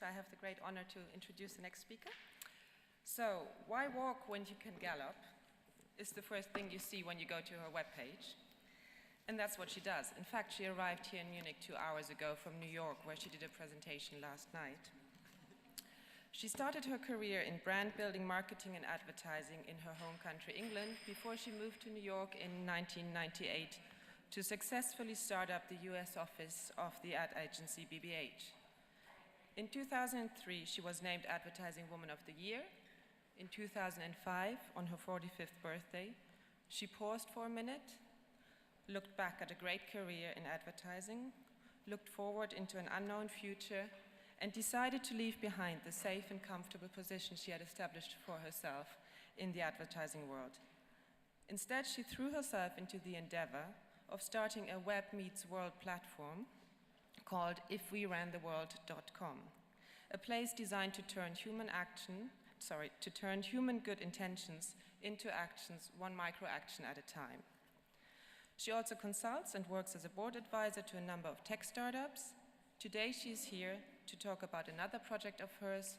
I have the great honor to introduce the next speaker. So, why walk when you can gallop is the first thing you see when you go to her webpage. And that's what she does. In fact, she arrived here in Munich 2 hours ago from New York, where she did a presentation last night. She started her career in brand building, marketing, and advertising in her home country, England, before she moved to New York in 1998 to successfully start up the US office of the ad agency BBH. In 2003, she was named Advertising Woman of the Year. In 2005, on her 45th birthday, she paused for a minute, looked back at a great career in advertising, looked forward into an unknown future, and decided to leave behind the safe and comfortable position she had established for herself in the advertising world. Instead, she threw herself into the endeavor of starting a web meets world platform called ifwerantheworld.com, a place designed to turn human good intentions into actions, one micro-action at a time. She also consults and works as a board advisor to a number of tech startups. Today she's here to talk about another project of hers,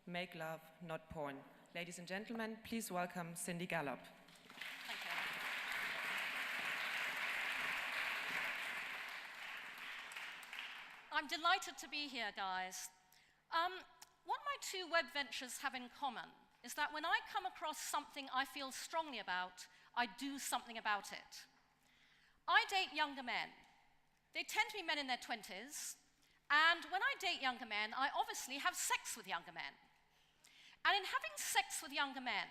Make Love, Not Porn. Ladies and gentlemen, please welcome Cindy Gallop. Thank you. I'm delighted to be here, guys. What my two web ventures have in common is that when I come across something I feel strongly about, I do something about it. I date younger men. They tend to be men in their 20s, and when I date younger men, I obviously have sex with younger men. And in having sex with younger men,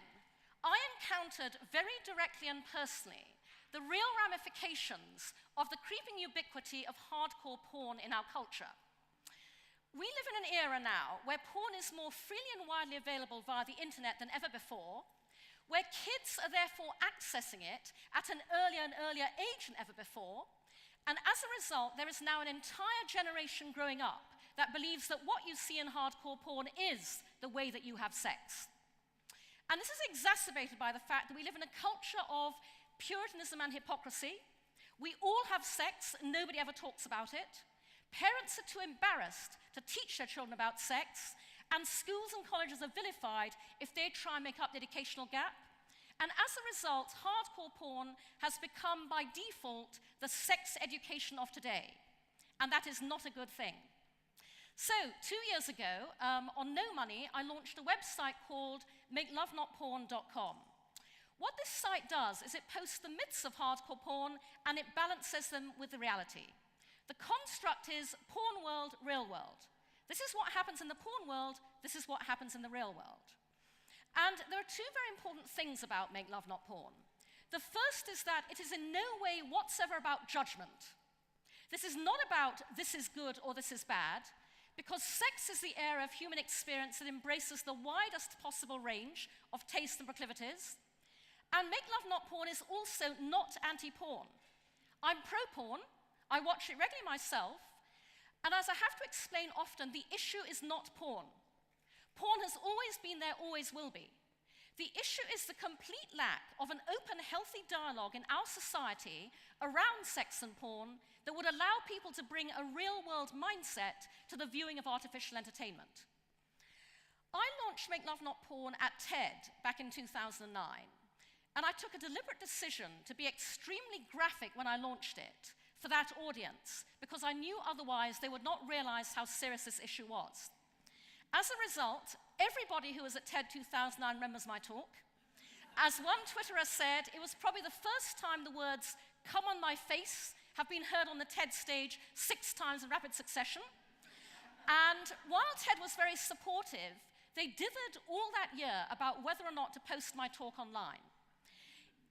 I encountered very directly and personally the real ramifications of the creeping ubiquity of hardcore porn in our culture. We live in an era now where porn is more freely and widely available via the internet than ever before, where kids are therefore accessing it at an earlier and earlier age than ever before, and as a result, there is now an entire generation growing up that believes that what you see in hardcore porn is the way that you have sex. And this is exacerbated by the fact that we live in a culture of Puritanism and hypocrisy. We all have sex, and nobody ever talks about it. Parents are too embarrassed to teach their children about sex, and schools and colleges are vilified if they try and make up the educational gap. And as a result, hardcore porn has become, by default, the sex education of today. And that is not a good thing. So, 2 years ago, on no money, I launched a website called makelovenotporn.com. What this site does is it posts the myths of hardcore porn and it balances them with the reality. The construct is porn world, real world. This is what happens in the porn world, this is what happens in the real world. And there are two very important things about Make Love Not Porn. The first is that it is in no way whatsoever about judgment. This is not about this is good or this is bad, because sex is the area of human experience that embraces the widest possible range of tastes and proclivities. And Make Love Not Porn is also not anti-porn. I'm pro-porn, I watch it regularly myself, and as I have to explain often, the issue is not porn. Porn has always been there, always will be. The issue is the complete lack of an open, healthy dialogue in our society around sex and porn that would allow people to bring a real-world mindset to the viewing of artificial entertainment. I launched Make Love Not Porn at TED back in 2009, and I took a deliberate decision to be extremely graphic when I launched it for that audience, because I knew otherwise they would not realize how serious this issue was. As a result, everybody who was at TED 2009 remembers my talk. As one Twitterer said, it was probably the first time the words, "come on my face," have been heard on the TED stage 6 times in rapid succession. And while TED was very supportive, they dithered all that year about whether or not to post my talk online.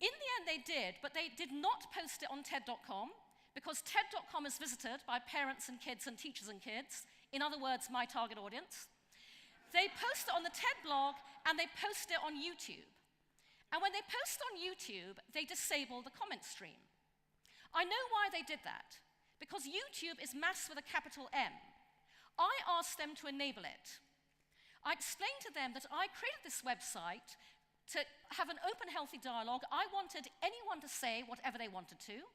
In the end, they did, but they did not post it on TED.com, because TED.com is visited by parents and kids and teachers and kids, in other words, my target audience. They post it on the TED blog, and they post it on YouTube. And when they post on YouTube, they disable the comment stream. I know why they did that, because YouTube is maths with a capital M. I asked them to enable it. I explained to them that I created this website to have an open, healthy dialogue. I wanted anyone to say whatever they wanted to.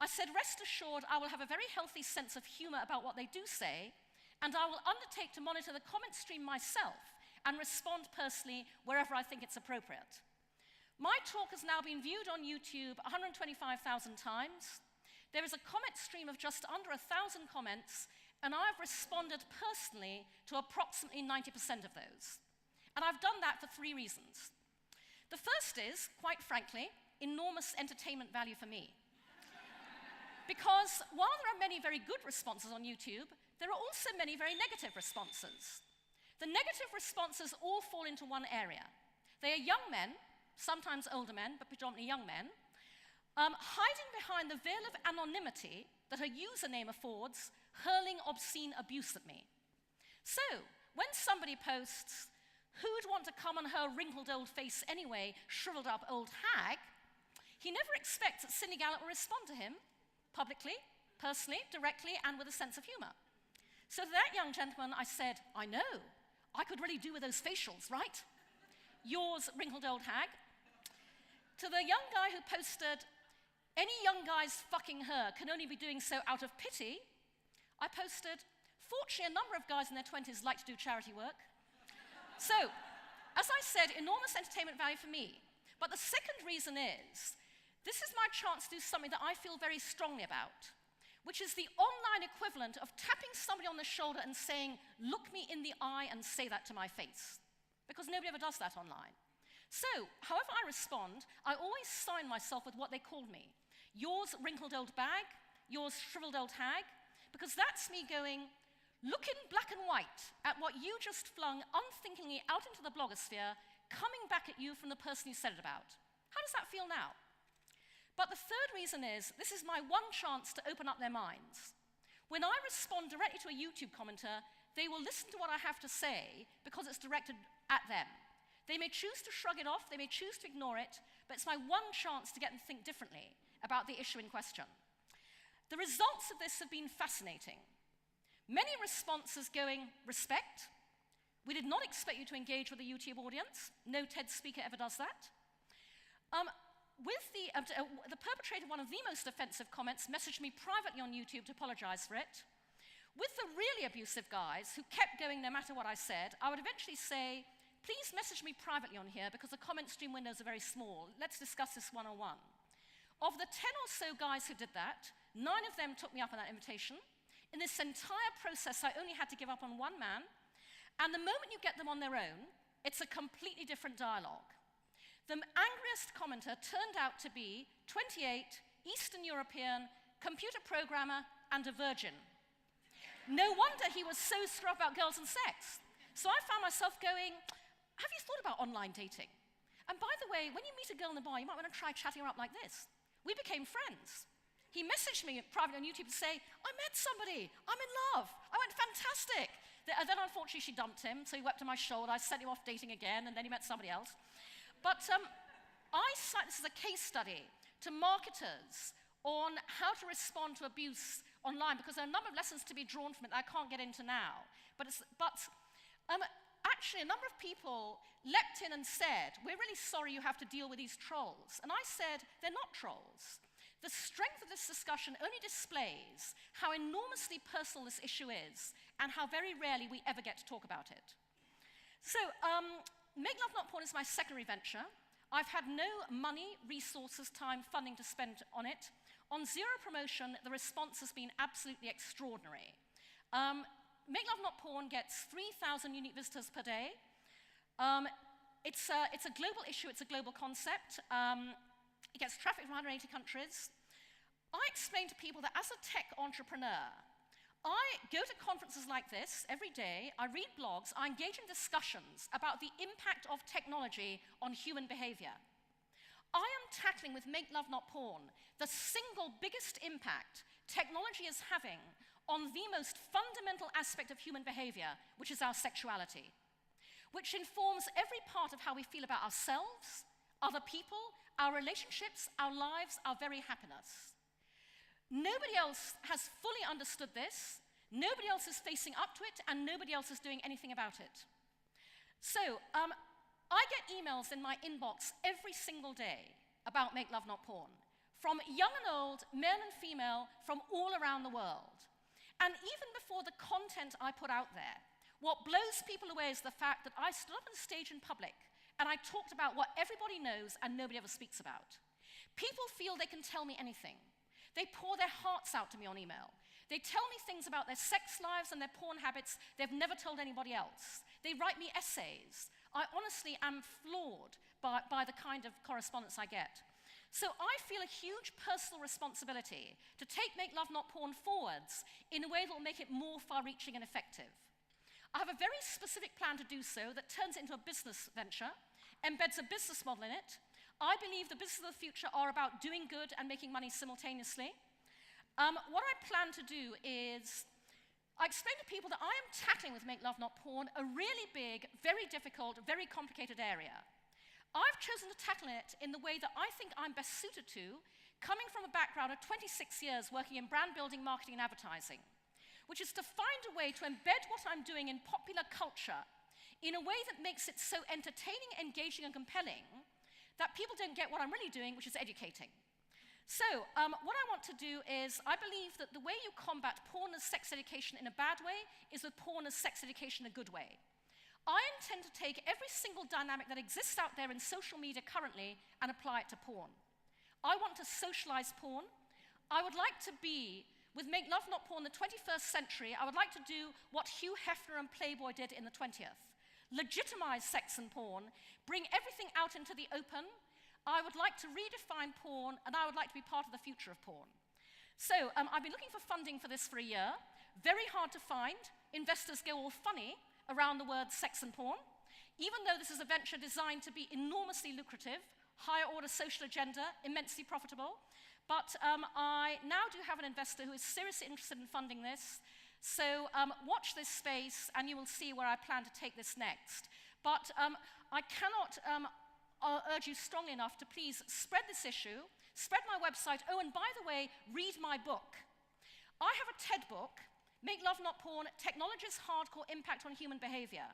I said, rest assured, I will have a very healthy sense of humor about what they do say, and I will undertake to monitor the comment stream myself and respond personally wherever I think it's appropriate. My talk has now been viewed on YouTube 125,000 times. There is a comment stream of just under 1,000 comments, and I have responded personally to approximately 90% of those. And I've done that for 3 reasons. The first is, quite frankly, enormous entertainment value for me. Because while there are many very good responses on YouTube, there are also many very negative responses. The negative responses all fall into one area. They are young men, sometimes older men, but predominantly young men, hiding behind the veil of anonymity that a username affords, hurling obscene abuse at me. So, when somebody posts, "Who'd want to come on her wrinkled old face anyway, shriveled up old hag?" he never expects that Cindy Gallop will respond to him publicly, personally, directly, and with a sense of humor. So to that young gentleman, I said, "I know, I could really do with those facials, right? Yours, wrinkled old hag." To the young guy who posted, "Any young guys fucking her can only be doing so out of pity," I posted, "Fortunately, a number of guys in their 20s like to do charity work." So, as I said, enormous entertainment value for me. But the second reason is, this is my chance to do something that I feel very strongly about, which is the online equivalent of tapping somebody on the shoulder and saying, "Look me in the eye and say that to my face," because nobody ever does that online. So, however I respond, I always sign myself with what they called me. "Yours, wrinkled old bag," "Yours, shriveled old hag," because that's me going, look in black and white at what you just flung unthinkingly out into the blogosphere, coming back at you from the person you said it about. How does that feel now? But the third reason is, this is my one chance to open up their minds. When I respond directly to a YouTube commenter, they will listen to what I have to say because it's directed at them. They may choose to shrug it off, they may choose to ignore it, but it's my one chance to get them to think differently about the issue in question. The results of this have been fascinating. Many responses going, "Respect. We did not expect you to engage with the YouTube audience. No TED speaker ever does that." The perpetrator of one of the most offensive comments messaged me privately on YouTube to apologize for it. With the really abusive guys who kept going no matter what I said, I would eventually say, "Please message me privately on here because the comment stream windows are very small. Let's discuss this one-on-one." Of the 10 or so guys who did that, 9 of them took me up on that invitation. In this entire process, I only had to give up on 1 man, and the moment you get them on their own, it's a completely different dialogue. The angriest commenter turned out to be 28, Eastern European, computer programmer, and a virgin. No wonder he was so scrubbed about girls and sex. So I found myself going, "Have you thought about online dating? And by the way, when you meet a girl in the bar, you might want to try chatting her up like this." We became friends. He messaged me privately on YouTube to say, "I met somebody, I'm in love." I went, "Fantastic." Then unfortunately she dumped him, so he wept on my shoulder. I sent him off dating again, and then he met somebody else. But I cite this as a case study to marketers on how to respond to abuse online, because there are a number of lessons to be drawn from it that I can't get into now. Actually, a number of people leapt in and said, "We're really sorry you have to deal with these trolls." And I said, "They're not trolls." The strength of this discussion only displays how enormously personal this issue is and how very rarely we ever get to talk about it. So, Make Love Not Porn is my secondary venture. I've had no money, resources, time, funding to spend on it. On zero promotion, the response has been absolutely extraordinary. Make Love Not Porn gets 3,000 unique visitors per day. It's a global issue, it's a global concept. It gets traffic from 180 countries. I explain to people that as a tech entrepreneur, I go to conferences like this every day, I read blogs, I engage in discussions about the impact of technology on human behavior. I am tackling with Make Love Not Porn the single biggest impact technology is having on the most fundamental aspect of human behavior, which is our sexuality, which informs every part of how we feel about ourselves, other people, our relationships, our lives, our very happiness. Nobody else has fully understood this, nobody else is facing up to it, and nobody else is doing anything about it. So, I get emails in my inbox every single day about Make Love Not Porn, from young and old, male and female, from all around the world. And even before the content I put out there, what blows people away is the fact that I stood up on a stage in public and I talked about what everybody knows and nobody ever speaks about. People feel they can tell me anything. They pour their hearts out to me on email. They tell me things about their sex lives and their porn habits they've never told anybody else. They write me essays. I honestly am floored by the kind of correspondence I get. So I feel a huge personal responsibility to take Make Love Not Porn forwards in a way that will make it more far-reaching and effective. I have a very specific plan to do so that turns it into a business venture, embeds a business model in it. I believe the businesses of the future are about doing good and making money simultaneously. What I plan to do is, I explain to people that I am tackling with Make Love Not Porn a really big, very difficult, very complicated area. I've chosen to tackle it in the way that I think I'm best suited to, coming from a background of 26 years working in brand building, marketing, and advertising, which is to find a way to embed what I'm doing in popular culture in a way that makes it so entertaining, engaging, and compelling that people don't get what I'm really doing, which is educating. So, what I want to do is, I believe that the way you combat porn as sex education in a bad way is with porn as sex education in a good way. I intend to take every single dynamic that exists out there in social media currently and apply it to porn. I want to socialize porn. I would like to be, with Make Love Not Porn in the 21st century, I would like to do what Hugh Hefner and Playboy did in the 20th. Legitimize sex and porn, bring everything out into the open. I would like to redefine porn, and I would like to be part of the future of porn. So, I've been looking for funding for this for a year. Very hard to find. Investors go all funny around the words sex and porn, even though this is a venture designed to be enormously lucrative, higher order social agenda, immensely profitable. But I now do have an investor who is seriously interested in funding this. So watch this space and you will see where I plan to take this next. But I cannot urge you strongly enough to please spread this issue, spread my website. Oh, and by the way, read my book. I have a TED book, Make Love Not Porn, Technology's Hardcore Impact on Human Behavior.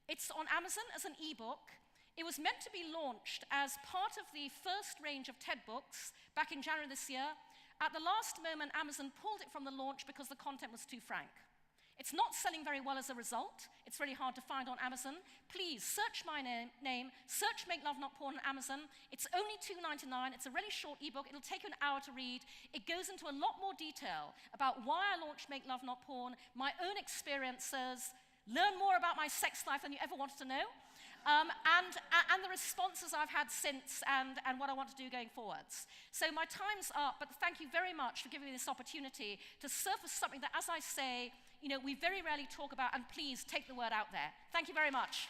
It's on Amazon as an ebook. It was meant to be launched as part of the first range of TED books back in January this year. At the last moment, Amazon pulled it from the launch because the content was too frank. It's not selling very well as a result. It's really hard to find on Amazon. Please search my name, search Make Love Not Porn on Amazon. It's only $2.99. It's a really short ebook. It'll take you an hour to read. It goes into a lot more detail about why I launched Make Love Not Porn, my own experiences, learn more about my sex life than you ever wanted to know, and the responses I've had since and what I want to do going forwards. So my time's up, but thank you very much for giving me this opportunity to surface something that, as I say, we very rarely talk about, and please take the word out there. Thank you very much.